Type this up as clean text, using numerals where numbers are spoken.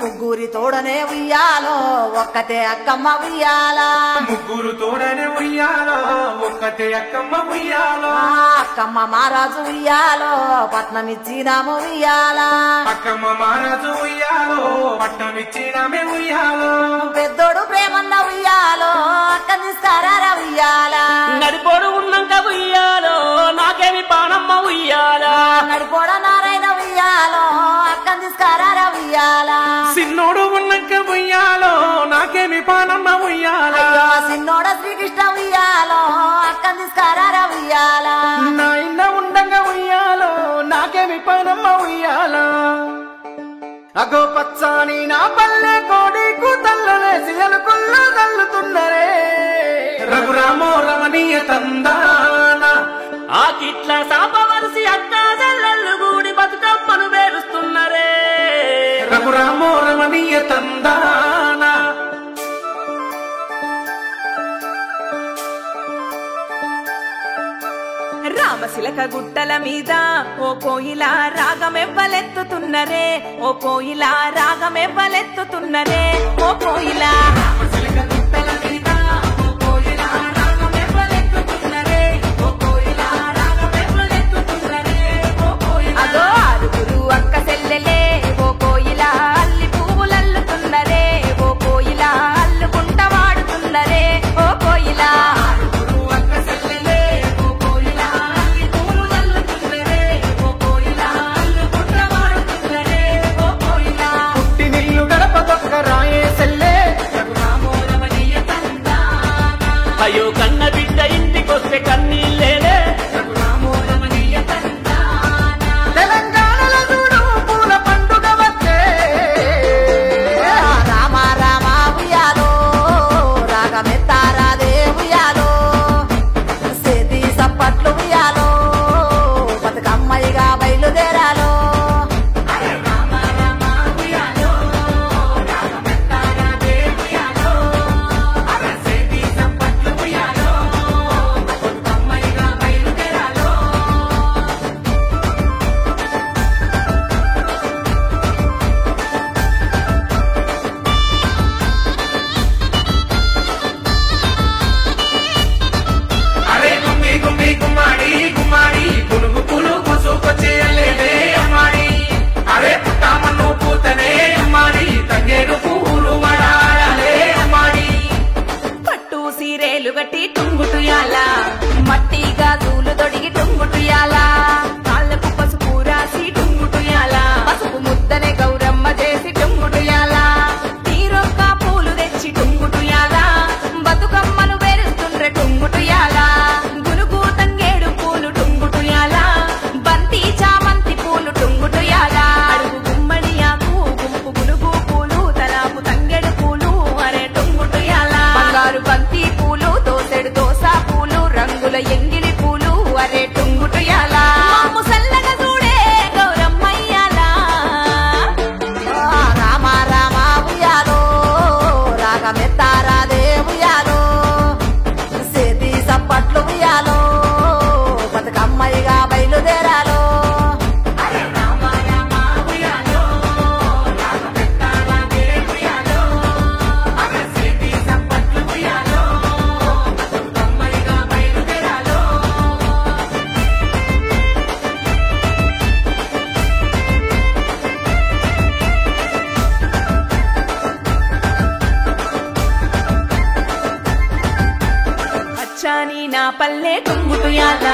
ముగ్గురి తోడనే ఉయ్యాలో ఒక్కతే అక్కమ్మ ఉయ్యాలా ముగ్గురు తోడనే ఉయ్యాలో ఒక్కతే అక్కమ్మ ఉయ్యాలో అక్కమ్మ మహారాజు ఉయ్యాలో పట్నమిచ్చినాము ఉయ్యాలా అక్కమ్మ మహారాజు ఉయ్యాలో పట్టమిచ్చినామే ఉయ్యాలో పెద్దోడు ప్రేమన్న ఉయ్యాలో అక్క తీస్తారా ఉయ్యాలా నడిపోడు ఉన్నాక ఉయ్యాలో నాకేమి పానమ్మ ఉయ్యాలా నడిపోడ నారాయణ ఉయ్యాలో అక్క తీస్తారా ఉయ్యాలా సిన్నోడు ఉన్నాక ఉయ్యాలో నాకేమి పానమ్మ ఉయ్యాలా సిన్నోడ శ్రీకృష్ణ ఉయ్యాలో అక్క తీస్తారా ఉయ్యాలా నా ఇన్న ఉండంగా ఉయ్యాలో నాకేమి పానమ్మ ఉయ్యాలా అగో పచ్చాని నా పల్లె కోడి కూతల్లనే సిగలుకుల్లో తల్లుతున్నరే రఘురామో రమణీయ తందాన ఆ కిట్ల సాపవలసి అక్క చెల్లెళ్ళు గూడి బతుకమ్మను పేరుస్తున్నరే రఘురామో రమణీయ తందాన రామశిలక గుట్టల మీద ఓ కోయిల రాగమెవ్వలెత్తుతున్నరే ఓ కోయిల రాగమెవ్వలెత్తుతున్నరే ఓ కోయిల అదో ఆరుగురు అక్క చెల్లెలే ఓ కోయిల అల్లి పువ్వులల్లుతున్నరే ఓ కోయిల అల్లుకుంట వాడుతున్నరే ఓ కోయిల పుట్టి నిల్లు గడప పక్క రాయే సెల్లే అయ్యో కన్న బిడ్డ ఇంటికొస్తే కన్నీళ్ళేనే తెలంగాణలో చూడు పూల పండుగ వచ్చే రామ రామ ఉయ్యాలో రాగమెత్తారాదే ఉయ్యాలో సేతి సప్పట్లు ఉయ్యాలో బతుకమ్మయ్యగా బయలుదేరాలో అరే గుమ్మి గుమ్మి గుమ్మాడి గుమ్మాడి పులుగు పులుగు చూపచేయలేదే అమ్మాడి అరే పుట్టామన్ను పూతనే అమ్మాడి తంగేడు పువ్వులు వడాలే అమ్మాడి పట్టు సీరేలు గట్టి టుంగుటుయాల మట్టి గాజులు తొడిగి టుంగుటుయాల కాళ్ళకు పసుపు రాసి టుంగుటుయాల పసుపు ముద్దనే గౌరమ్మ చేసి టుంగుటుయాల తీరొక్క పూలు తెచ్చి టుంగుటుయాల బతుకమ్మను వేరుస్తుండ్రె టుంగుటుయాల గునుగు తంగేడు పూలు టుంగుటుయాల బంతి చామంతి పూలు టుంగుటుయాల అడుగు గుమ్మడి ఆకు గుంపు గునుగు పూలు తలాపు తంగేడు పూలు అరే టుంగుటుయాల బంగారు బంతి పూలు దోసెడు దోస పూలు రంగుల ఎంగిలి పూలు అరే టుంగుటుయాల ముసల్లగా చూడే గౌరమ్మయ్యాల రామ రామ ఉయ్యాలో రాగమెత్తారాదే ఉయ్యాలో సేతి సప్పట్లు ఉయ్యాలో బతుకమ్మయ్యగా బయలుదేరాలో అచ్చాని నా పల్లె టుంగుటుయాల